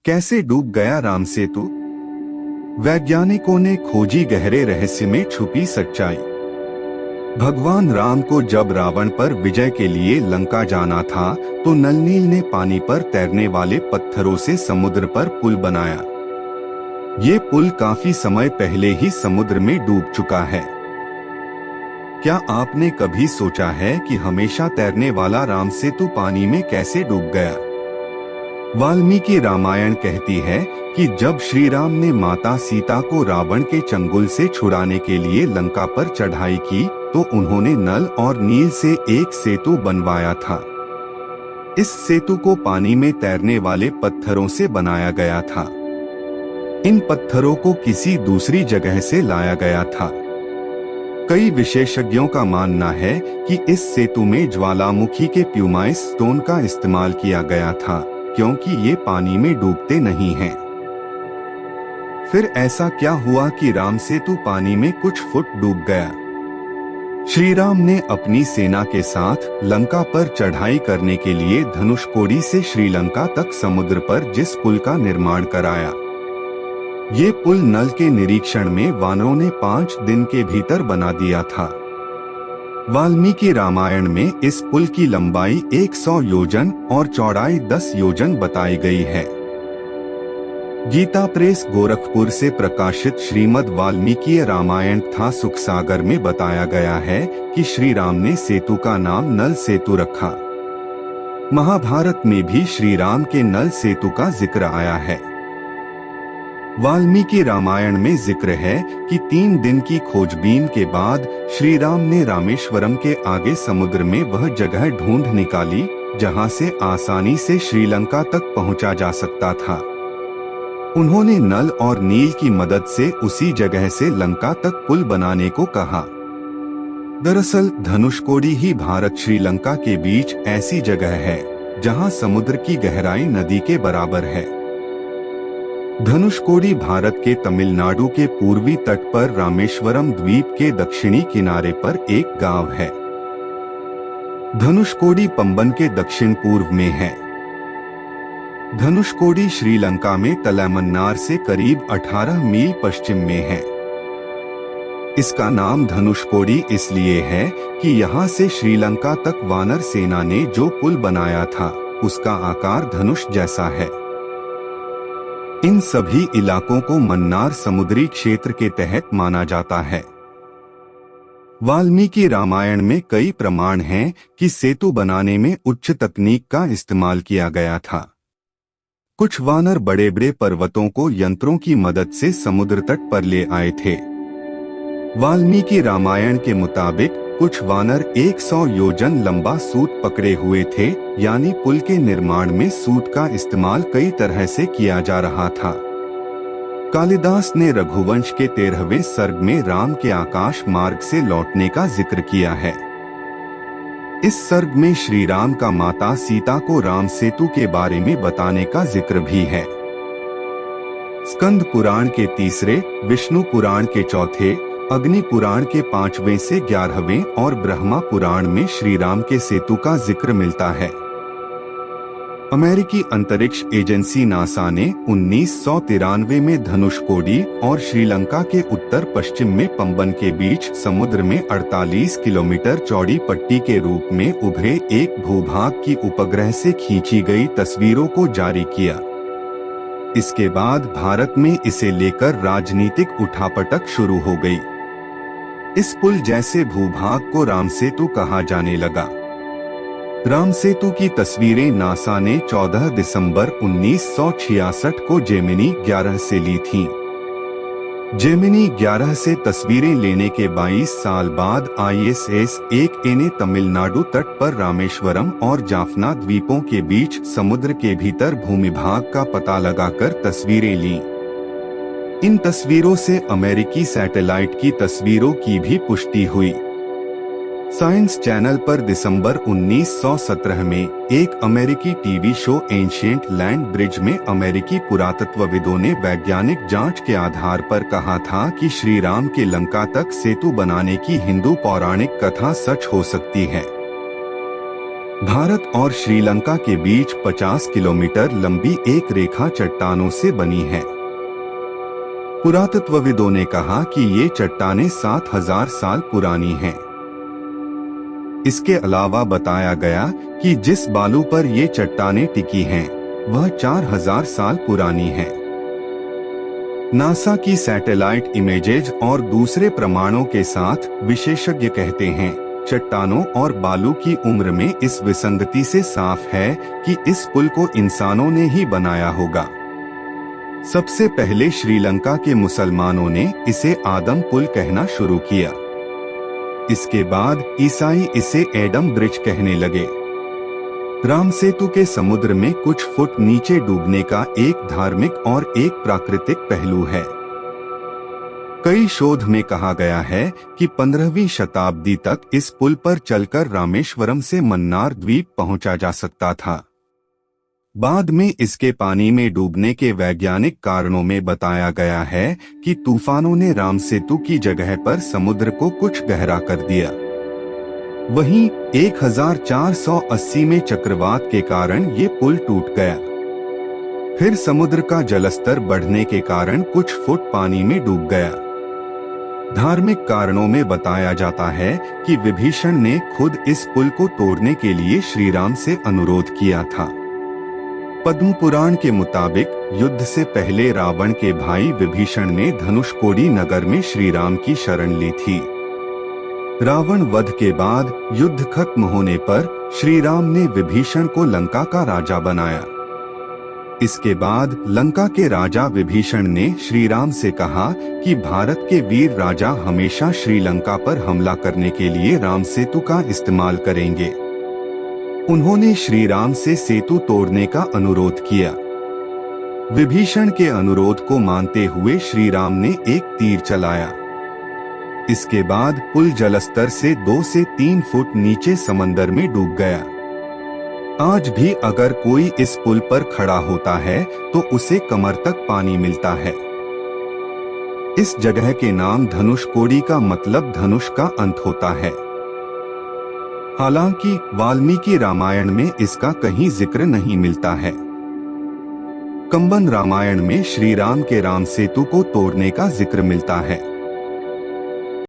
कैसे डूब गया राम सेतु? वैज्ञानिकों ने खोजी गहरे रहस्य में छुपी सच्चाई। भगवान राम को जब रावण पर विजय के लिए लंका जाना था तो नल नील ने पानी पर तैरने वाले पत्थरों से समुद्र पर पुल बनाया। ये पुल काफी समय पहले ही समुद्र में डूब चुका है। क्या आपने कभी सोचा है कि हमेशा तैरने वाला राम सेतु पानी में कैसे डूब गया? वाल्मीकि रामायण कहती है कि जब श्री राम ने माता सीता को रावण के चंगुल से छुड़ाने के लिए लंका पर चढ़ाई की तो उन्होंने नल और नील से एक सेतु बनवाया था। इस सेतु को पानी में तैरने वाले पत्थरों से बनाया गया था। इन पत्थरों को किसी दूसरी जगह से लाया गया था। कई विशेषज्ञों का मानना है कि इस सेतु में ज्वालामुखी के प्यूमाइस स्टोन का इस्तेमाल किया गया था, क्योंकि ये पानी में डूबते नहीं हैं। फिर ऐसा क्या हुआ कि राम सेतु पानी में कुछ फुट डूब गया? श्री राम ने अपनी सेना के साथ लंका पर चढ़ाई करने के लिए धनुषकोडी से श्रीलंका तक समुद्र पर जिस पुल का निर्माण कराया, ये पुल नल के निरीक्षण में वानरों ने 5 दिन के भीतर बना दिया था। वाल्मीकि रामायण में इस पुल की लंबाई 100 योजन और चौड़ाई 10 योजन बताई गई है। गीता प्रेस गोरखपुर से प्रकाशित श्रीमद् वाल्मीकि रामायण तथा सुखसागर में बताया गया है कि श्री राम ने सेतु का नाम नल सेतु रखा। महाभारत में भी श्री राम के नल सेतु का जिक्र आया है। वाल्मीकि रामायण में जिक्र है कि 3 दिन की खोजबीन के बाद श्री राम ने रामेश्वरम के आगे समुद्र में वह जगह ढूंढ निकाली जहां से आसानी से श्रीलंका तक पहुंचा जा सकता था। उन्होंने नल और नील की मदद से उसी जगह से लंका तक पुल बनाने को कहा। दरअसल धनुषकोडी ही भारत श्रीलंका के बीच ऐसी जगह है जहां समुद्र की गहराई नदी के बराबर है। धनुषकोडी भारत के तमिलनाडु के पूर्वी तट पर रामेश्वरम द्वीप के दक्षिणी किनारे पर एक गांव है। धनुषकोडी पंबन के दक्षिण पूर्व में है। धनुषकोडी श्रीलंका में तलैमन्नार से करीब 18 मील पश्चिम में है। इसका नाम धनुषकोडी इसलिए है कि यहाँ से श्रीलंका तक वानर सेना ने जो पुल बनाया था उसका आकार धनुष जैसा है। इन सभी इलाकों को मन्नार समुद्री क्षेत्र के तहत माना जाता है। वाल्मीकि रामायण में कई प्रमाण हैं कि सेतु बनाने में उच्च तकनीक का इस्तेमाल किया गया था। कुछ वानर बड़े बड़े पर्वतों को यंत्रों की मदद से समुद्र तट पर ले आए थे। वाल्मीकि रामायण के मुताबिक कुछ वानर 100 योजन लंबा सूत पकड़े हुए थे, यानी पुल के निर्माण में सूत का इस्तेमाल कई तरह से किया जा रहा था। कालिदास ने रघुवंश के 13वें सर्ग में राम के आकाश मार्ग से लौटने का जिक्र किया है। इस सर्ग में श्री राम का माता सीता को राम सेतु के बारे में बताने का जिक्र भी है। स्कंद पुराण के 3, विष्णु पुराण के 4, अग्नि पुराण के 5वें से 11वें और ब्रह्मा पुराण में श्री राम के सेतु का जिक्र मिलता है। अमेरिकी अंतरिक्ष एजेंसी नासा ने 1993 में धनुषकोडी और श्रीलंका के उत्तर पश्चिम में पंबन के बीच समुद्र में 48 किलोमीटर चौड़ी पट्टी के रूप में उभरे एक भूभाग की उपग्रह से खींची गई तस्वीरों को जारी किया। इसके बाद भारत में इसे लेकर राजनीतिक उठापटक शुरू हो गई। इस पुल जैसे भूभाग को राम सेतु कहा जाने लगा। राम सेतु की तस्वीरें नासा ने 14 दिसंबर 1966 को जेमिनी 11 से ली थीं। जेमिनी 11 से तस्वीरें लेने के 22 साल बाद ISS-1A ने तमिलनाडु तट पर रामेश्वरम और जाफना द्वीपों के बीच समुद्र के भीतर भूमिभाग का पता लगाकर तस्वीरें लीं। इन तस्वीरों से अमेरिकी सैटेलाइट की तस्वीरों की भी पुष्टि हुई। साइंस चैनल पर दिसंबर 1917 में एक अमेरिकी TV show ancient land bridge में अमेरिकी पुरातत्वविदों ने वैज्ञानिक जांच के आधार पर कहा था कि श्री राम के लंका तक सेतु बनाने की हिंदू पौराणिक कथा सच हो सकती है। भारत और श्रीलंका के बीच 50 किलोमीटर लंबी एक रेखा चट्टानों से बनी है। पुरातत्वविदों ने कहा कि ये चट्टानें 7000 साल पुरानी हैं। इसके अलावा बताया गया कि जिस बालू पर ये चट्टानें टिकी हैं, वह 4000 साल पुरानी है। नासा की सैटेलाइट इमेजेज और दूसरे प्रमाणों के साथ विशेषज्ञ कहते हैं, चट्टानों और बालू की उम्र में इस विसंगति से साफ है कि इस पुल को इंसानों ने ही बनाया होगा। सबसे पहले श्रीलंका के मुसलमानों ने इसे आदम पुल कहना शुरू किया। इसके बाद ईसाई इसे एडम ब्रिज कहने लगे। राम सेतु के समुद्र में कुछ फुट नीचे डूबने का एक धार्मिक और एक प्राकृतिक पहलू है। कई शोध में कहा गया है कि 15वीं शताब्दी तक इस पुल पर चलकर रामेश्वरम से मन्नार द्वीप पहुंचा जा सकता था। बाद में इसके पानी में डूबने के वैज्ञानिक कारणों में बताया गया है कि तूफानों ने राम सेतु की जगह पर समुद्र को कुछ गहरा कर दिया। वहीं 1480 में चक्रवात के कारण ये पुल टूट गया। फिर समुद्र का जलस्तर बढ़ने के कारण कुछ फुट पानी में डूब गया। धार्मिक कारणों में बताया जाता है कि विभीषण ने खुद इस पुल को तोड़ने के लिए श्रीराम से अनुरोध किया था। पद्म पुराण के मुताबिक युद्ध से पहले रावण के भाई विभीषण ने धनुषकोडी नगर में श्रीराम की शरण ली थी। रावण वध के बाद युद्ध खत्म होने पर श्रीराम ने विभीषण को लंका का राजा बनाया। इसके बाद लंका के राजा विभीषण ने श्रीराम से कहा कि भारत के वीर राजा हमेशा श्रीलंका पर हमला करने के लिए राम सेतु का इस्तेमाल करेंगे। उन्होंने श्रीराम से सेतु तोड़ने का अनुरोध किया। विभीषण के अनुरोध को मानते हुए श्रीराम ने एक तीर चलाया। इसके बाद पुल जलस्तर से 2 से 3 फुट नीचे समंदर में डूब गया। आज भी अगर कोई इस पुल पर खड़ा होता है तो उसे कमर तक पानी मिलता है। इस जगह के नाम धनुषकोडी का मतलब धनुष का अंत होता है। हालांकि वाल्मीकि रामायण में इसका कहीं जिक्र नहीं मिलता है। कंबन रामायण में श्रीराम के राम सेतु को तोड़ने का जिक्र मिलता है।